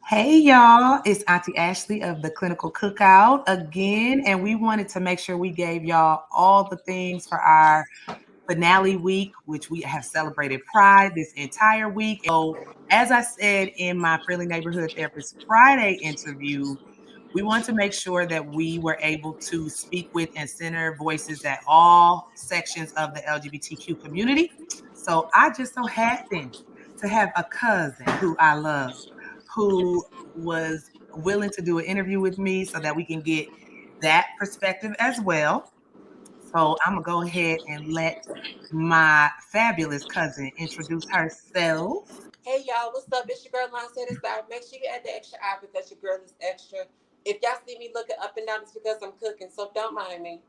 Hey y'all, it's Auntie Ashley of the Clinical Cookout again, and we wanted to make sure we gave y'all all the things for our finale week, which we have celebrated Pride this entire week. So, as I said in my Friendly Neighborhood Therapist Friday interview, we want to make sure that we were able to speak with and center voices at all sections of the LGBTQ community. So, I just so happened to have a cousin who I love who was willing to do an interview with me so that we can get that perspective as well. So I'm gonna go ahead and let my fabulous cousin introduce herself. Hey y'all, what's up? It's your girl Dyloncé Starr. Make sure you add the extra I because your girl is extra. If y'all see me looking up and down, it's because I'm cooking, so don't mind me.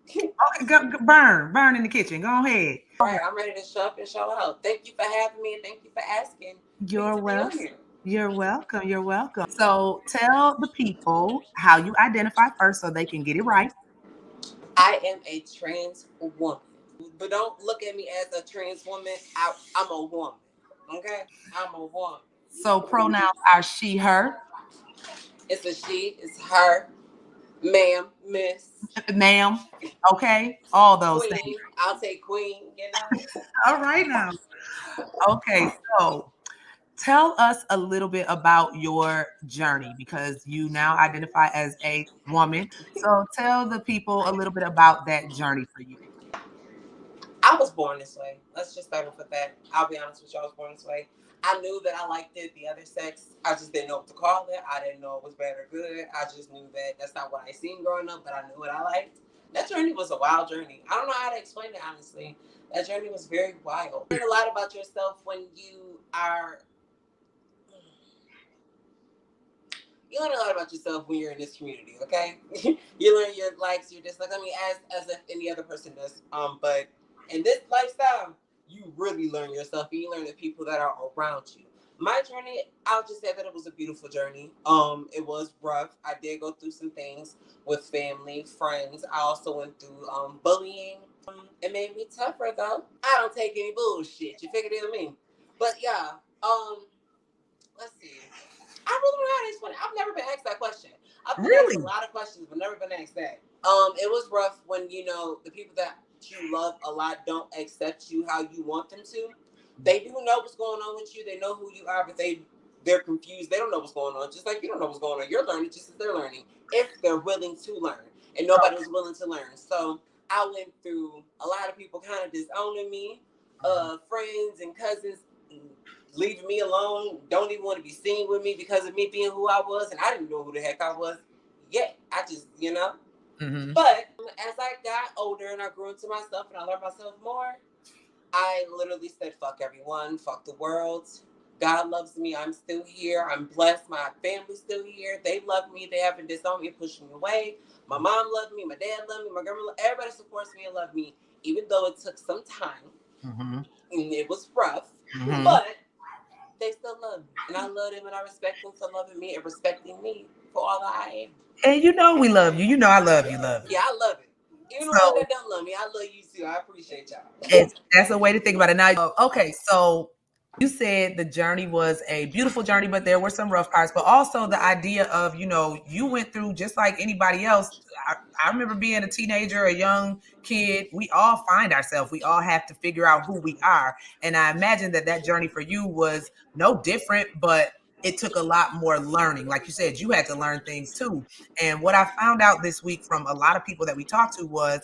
Okay, burn in the kitchen. Go ahead. Right, I'm ready to show up and show out. Thank you for having me and thank you for asking me You're to be on welcome. here. You're welcome. You're welcome. So tell the people how you identify first so they can get it right. I am a trans woman, but don't look at me as a trans woman. I'm a woman. Okay, I'm a woman. So pronouns are she, her, It's a she. It's her, ma'am, miss, ma'am. Okay, all those things. queen. I'll take queen. You know. All right now. Okay, so tell us a little bit about your journey because you now identify as a woman. So tell the people a little bit about that journey for you. I was born this way. Let's just start off with that. I'll be honest with you, I was born this way. I knew that I liked it, the other sex. I just didn't know what to call it. I didn't know it was bad or good. I just knew that that's not what I seen growing up, but I knew what I liked. That journey was a wild journey. I don't know how to explain it, honestly. That journey was very wild. You learn a lot about yourself when you learn a lot about yourself when you're in this community, okay? You learn your likes, your dislikes. I mean, as if any other person does. But in this lifestyle, you really learn yourself and you learn the people that are around you. My journey, I'll just say that it was a beautiful journey. It was rough. I did go through some things with family, friends. I also went through bullying. It made me tougher though. I don't take any bullshit. You figured it out me. But yeah, let's see. I really don't know how to explain it. I've never been asked that question. I've been asked a Really? lot of questions, but never been asked that. It was rough when the people that you love a lot don't accept you how you want them to. They do know what's going on with you. They know who you are, but they're confused. They don't know what's going on. Just like you don't know what's going on. You're learning just as they're learning. If they're willing to learn, and nobody was willing to learn. So I went through a lot of people kind of disowning me, friends and cousins leaving me alone, don't even want to be seen with me because of me being who I was, and I didn't know who the heck I was yet. I just. Mm-hmm. But as I got older and I grew into myself and I learned myself more, I literally said, fuck everyone, fuck the world. God loves me. I'm still here. I'm blessed. My family's still here. They love me. They haven't disowned me and pushed me away. My mom loved me. My dad loved me. My grandma, everybody supports me and loves me, even though it took some time Mm-hmm. and it was rough. Mm-hmm. But they still love me. And I love them and I respect them for loving me and respecting me for all that I am. And you know we love you. You know I love you, love you. Yeah, I love it. Even the ones So that don't love me, I love you too. I appreciate y'all. that's a way to think about it. Now, okay, so you said the journey was a beautiful journey, but there were some rough parts. But also the idea of, you went through just like anybody else. I remember being a teenager, a young kid. We all find ourselves. We all have to figure out who we are. And I imagine that that journey for you was no different, but it took a lot more learning. Like you said, you had to learn things too. And what I found out this week from a lot of people that we talked to was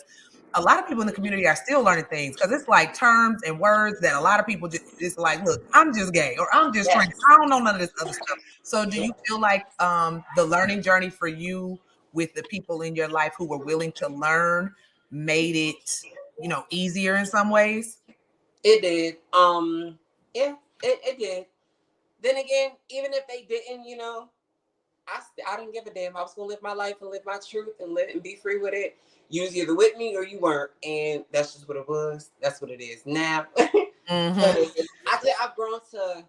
a lot of people in the community are still learning things because it's like terms and words that a lot of people just like, look, I'm just gay or I'm just trans. Yes. I don't know none of this other stuff. So do you feel like the learning journey for you with the people in your life who were willing to learn made it, easier in some ways? It did. Yeah, it did. Then again, even if they didn't, I didn't give a damn. I was gonna live my life and live my truth and live and be free with it. You was either with me or you weren't, and that's just what it was. That's what it is now. Mm-hmm. But I think I've grown to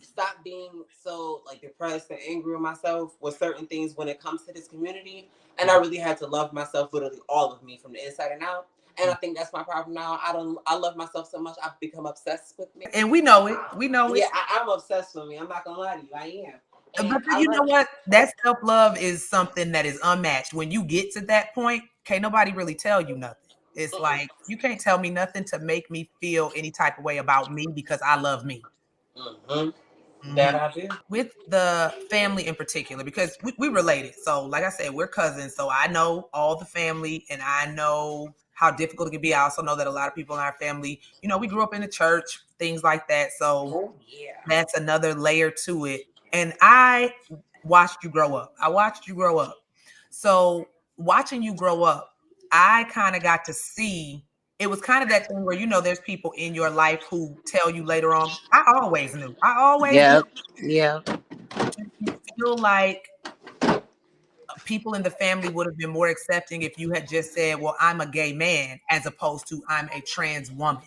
stop being so like depressed and angry with myself with certain things when it comes to this community. And I really had to love myself, literally all of me from the inside and out. And I think that's my problem now. I love myself so much I've become obsessed with me. And we know it. We know it. Yeah, I'm obsessed with me. I'm not gonna lie to you. I am. And I you know love what? That self-love is something that is unmatched. When you get to that point, can't nobody really tell you nothing. It's it. like you can't tell me nothing to make me feel any type of way about me because I love me. Mm-hmm. That Mhm. I do. With the family in particular, because we related. So, like I said, we're cousins. So I know all the family and I know how difficult it can be. I also know that a lot of people in our family, we grew up in the church, things like that. So Oh yeah. that's another layer to it. And I watched you grow up. I watched you grow up. So watching you grow up, I kind of got to see it was kind of that thing where there's people in your life who tell you later on, I always knew. I always knew. Yep. Yep. Do you feel like people in the family would have been more accepting if you had just said, well, I'm a gay man, as opposed to I'm a trans woman?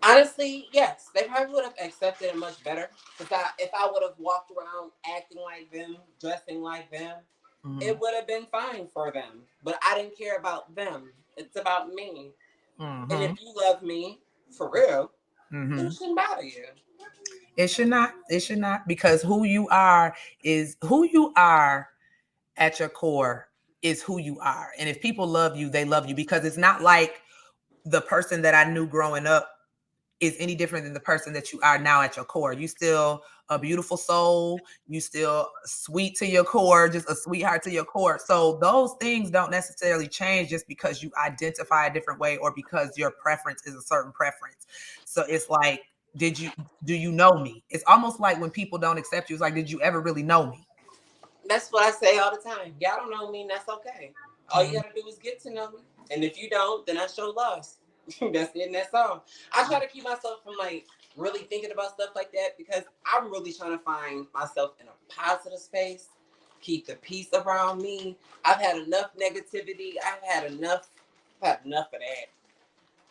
Honestly, yes, they probably would have accepted it much better. Because if I would have walked around acting like them, dressing like them, Mm-hmm. it would have been fine for them. But I didn't care about them. It's about me. And Mm-hmm. if you love me for real, then Mm-hmm. it shouldn't bother you. It should not. It should not, because who you are is who you are at your core is who you are. And if people love you, they love you, because it's not like the person that I knew growing up is any different than the person that you are now at your core. You still a beautiful soul. You still sweet to your core, just a sweetheart to your core. So those things don't necessarily change just because you identify a different way or because your preference is a certain preference. So it's like, do you know me? It's almost like when people don't accept you, it's like, did you ever really know me? That's what I say all the time. Y'all don't know me, and that's okay. All you Mm-hmm. gotta do is get to know me. And if you don't, then I show loss. That's it, and that's all. I try to keep myself from like really thinking about stuff like that because I'm really trying to find myself in a positive space, keep the peace around me. I've had enough negativity. I've had enough of that.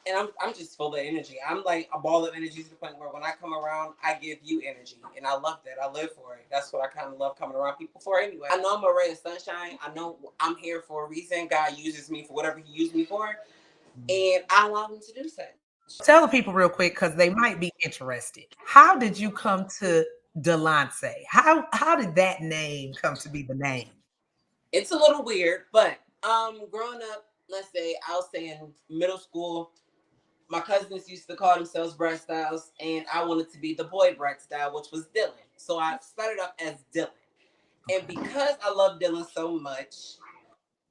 And I'm just full of energy. I'm like a ball of energy to the point where when I come around, I give you energy, and I love that. I live for it. That's what I kind of love coming around people for. Anyway, I know I'm a ray of sunshine. I know I'm here for a reason. God uses me for whatever He used me for, and I allow Him to do such. Tell the people real quick because they might be interested. How did you come to Dyloncé? How did that name come to be the name? It's a little weird, but growing up, let's say I'll say in middle school, my cousins used to call themselves Brett Styles, and I wanted to be the boy Brett Style, which was Dylan. So I started off as Dylan. And Okay. because I love Dylan so much,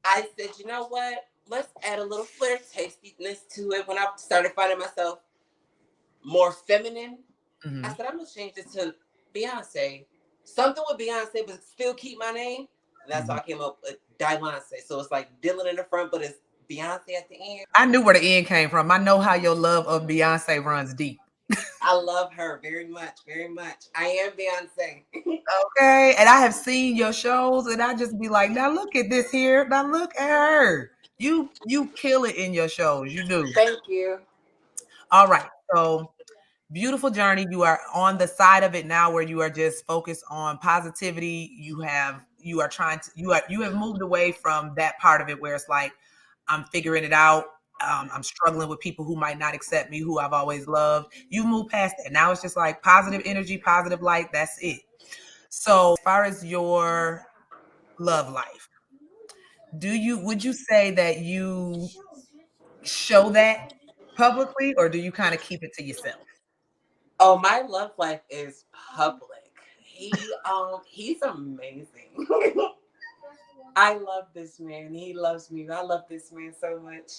I said, you know what? Let's add a little flair tastiness to it. When I started finding myself more feminine, I Mhm. said, I'm going to change this to Beyonce. Something with Beyonce, but still keep my name. And that's how Mhm. I came up with Dyloncé. So it's like Dylan in the front, but it's Beyonce at the end. I knew where the end came from. I know how your love of Beyonce runs deep. I love her very much, very much. I am Beyonce. Okay. And I have seen your shows and I just be like, now look at this here. Now look at her. You kill it in your shows. You do. Thank you. All right. So beautiful journey. You are on the side of it now where you are just focused on positivity. You are trying to you have moved away from that part of it where it's like I'm figuring it out. I'm struggling with people who might not accept me, who I've always loved. You move past that. Now it's just like positive energy, positive light. That's it. So as far as your love life, would you say that you show that publicly or do you kind of keep it to yourself? Oh, my love life is public. He's amazing. I love this man. He loves me. I love this man so much.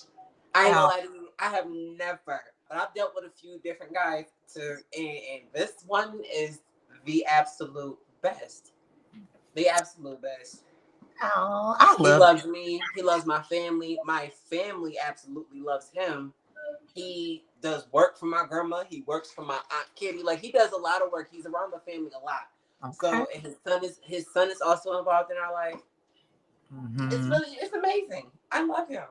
I ain't gonna lie to you. I have never, but I've dealt with a few different guys and this one is the absolute best. The absolute best. Oh, I He love loves me. He loves my family. My family absolutely loves him. He does work for my grandma. He works for my aunt Kitty. Like he does a lot of work. He's around the family a lot. it. Okay. So and his son is also involved in our life. Mhm. It's amazing. I love him.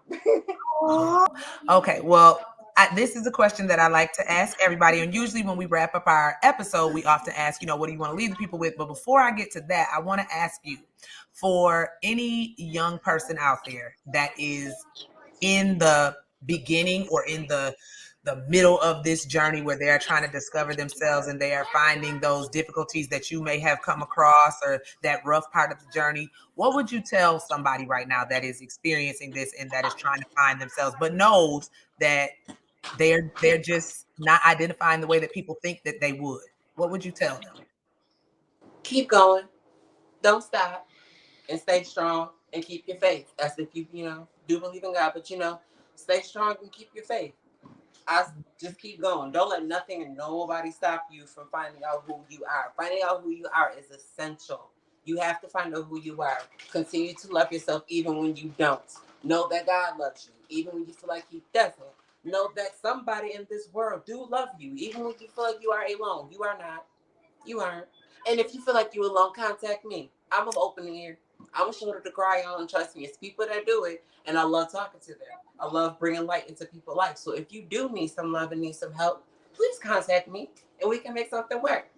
Aw. Okay, well, this is a question that I like to ask everybody. And usually, when we wrap up our episode, we often ask, what do you want to leave the people with? But before I get to that, I want to ask you for any young person out there that is in the beginning or in the the middle of this journey where they are trying to discover themselves and they are finding those difficulties that you may have come across or that rough part of the journey, what would you tell somebody right now that is experiencing this and that is trying to find themselves but knows that they're just not identifying the way that people think that they would? What would you tell them? Keep going. Don't stop. And stay strong and keep your faith. As if you do believe in God, but stay strong and keep your faith. I just keep going. Don't let nothing and nobody stop you from finding out who you are. Finding out who you are is essential. You have to find out who you are. Continue to love yourself even when you don't. Know that God loves you, even when you feel like He doesn't. Know that somebody in this world do love you, even when you feel like you are alone. You are not. You aren't. And if you feel like you're alone, contact me. I'm an open ear. I'm a shoulder to cry on. And trust me, it's people that do it, and I love talking to them. I love bringing light into people's life. So if you do need some love and need some help, please contact me, and we can make something work.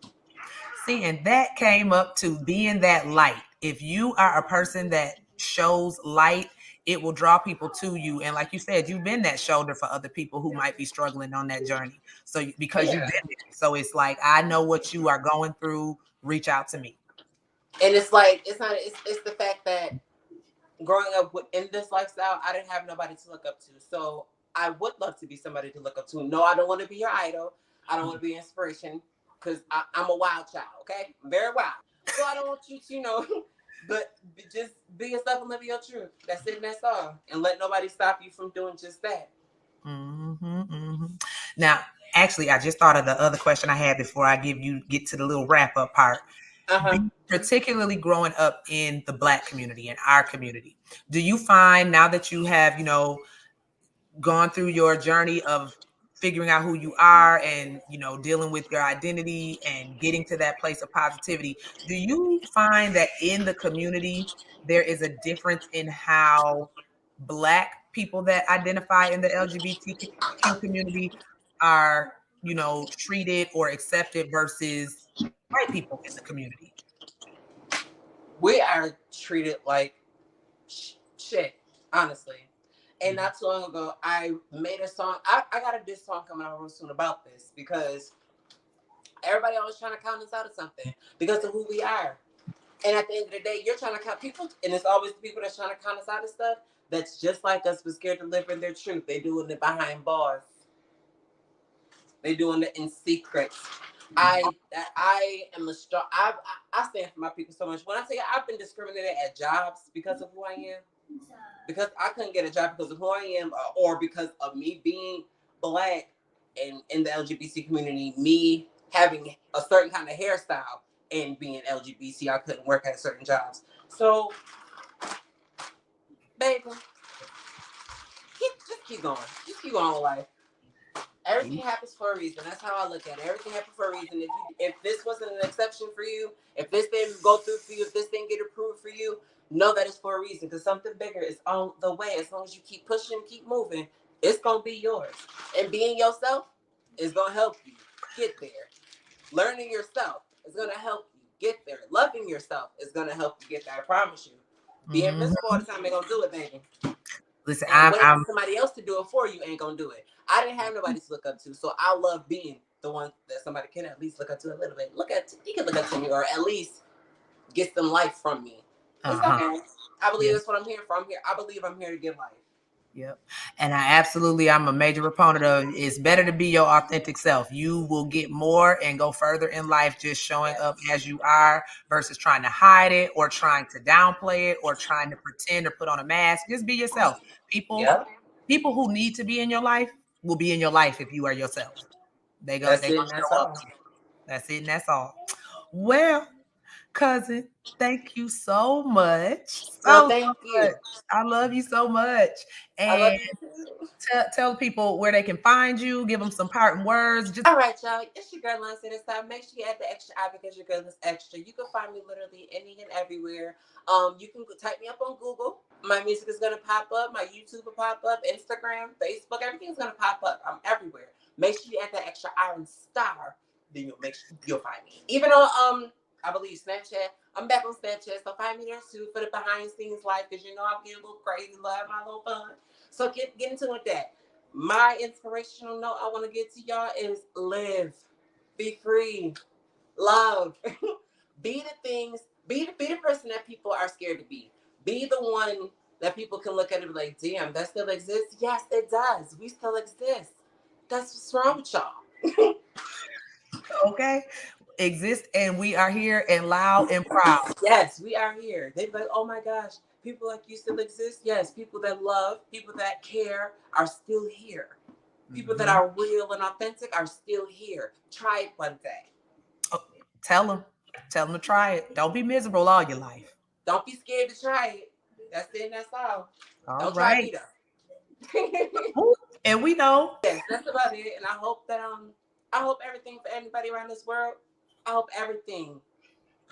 See, and that came up to being that light. If you are a person that shows light, it will draw people to you. And like you said, you've been that shoulder for other people who might be struggling on that journey. So because you've Yeah. been there. So it's like, I know what you are going through. Reach out to me. And it's like it's not. It's the fact that growing up in this lifestyle, I didn't have nobody to look up to. So I would love to be somebody to look up to. No, I don't want to be your idol. I don't want to be inspiration because I'm a wild child. Okay, I'm very wild. So I don't want you to, but just be yourself and live your truth. That's it. And that's all. And let nobody stop you from doing just that. Now, actually, I just thought of the other question I had before I get to the little wrap up part. Uh huh. Particularly growing up in the Black community, in our community, do you find now that you have, gone through your journey of figuring out who you are and dealing with your identity and getting to that place of positivity, do you find that in the community there is a difference in how Black people that identify in the LGBTQ community are treated or accepted versus white people in the community? We are treated like shit, honestly. And not too long ago, I made a song. I got a diss song coming out real soon about this because everybody always trying to count us out of something because of who we are. And at the end of the day, you're trying to count people, and it's always the people that's trying to count us out of stuff that's just like us, but scared to live in their truth. They doing it behind bars. They doing it in secret. I am a strong. I stand for my people so much. When I say I've been discriminated at jobs because of who I am, because I couldn't get a job because of who I am, or because of me being Black and in the LGBT community, me having a certain kind of hairstyle and being LGBT, I couldn't work at certain jobs. So, baby, just keep going. Just keep going with life. Everything happens for a reason. That's how I look at it. Everything happens for a reason. If this wasn't an exception for you, if this didn't go through for you, if this didn't get approved for you, know that it's for a reason because something bigger is on the way. As long as you keep pushing, keep moving, it's gonna be yours. And being yourself is gonna help you get there. Learning yourself is gonna help you get there. Loving yourself is gonna help you get there. I promise you. Being Mhm. miserable all the time ain't gonna do it, baby. Listen, And I'm, waiting for I'm somebody else to do it for you ain't gonna do it. I didn't have nobody to look up to, so I love being the one that somebody can at least look up to a little bit. You can look up to me, or at least get some life from me. It's uh-huh. okay. I believe Yeah. that's what I'm here for. I believe I'm here to give life. Yep. And I'm a major proponent of it's better to be your authentic self. You will get more and go further in life just showing up Yes. as you are versus trying to hide it or trying to downplay it or trying to pretend or put on a mask. Just be yourself. People Yep. people who need to be in your life will be in your life if you are yourself. That's They it, gonna and that's show up. all. That's it and that's all. Well, cousin, thank you so much. No, So thank much. you. I love you so much. I love And you too. tell people where they can find you, give them some parting words. Just All right, y'all. It's your girl, Dyloncé Starr. Make sure you add the extra I because your girl is extra. You can find me literally any and everywhere. You can type me up on Google. My music is gonna pop up. My YouTube will pop up. Instagram, Facebook, everything's gonna pop up. I'm everywhere. Make sure you add that extra Iron Star. Then you'll find me. Even on I believe Snapchat. I'm back on Snapchat, so find me there too for the behind the scenes life because I'm getting a little crazy, love my little fun. So get into it with that. My inspirational note I want to get to y'all is live, be free, love, be the things, be the person that people are scared to be. Be the one that people can look at and be like, damn, that still exists? Yes, it does. We still exist. That's what's wrong with y'all. Okay. Exist and we are here and loud and proud. Yes, we are here. They'd be like, oh my gosh, people like you still exist? Yes, people that love, people that care are still here. People that Mhm. are real and authentic are still here. Try it one day. Oh, tell them. Tell them to try it. Don't be miserable all your life. Don't be scared to try it. That's it, that's all. All Don't try right. me though. Ooh, and we know. Yes, that's about it. And I hope everything for anybody around this world, I hope everything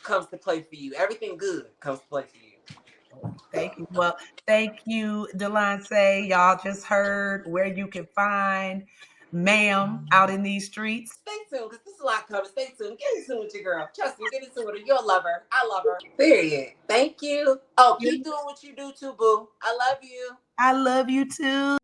comes to play for you. Everything good comes to play for you. Thank you. Well, thank you, Dyloncé. Y'all just heard where you can find ma'am out in these streets. Stay tuned, because this is a lot coming. Stay tuned. Get in tune with your girl. Trust me, get in tune with her. You'll love her. I love her. Period. Thank you. Oh, keep doing what you do too, boo. I love you. I love you too.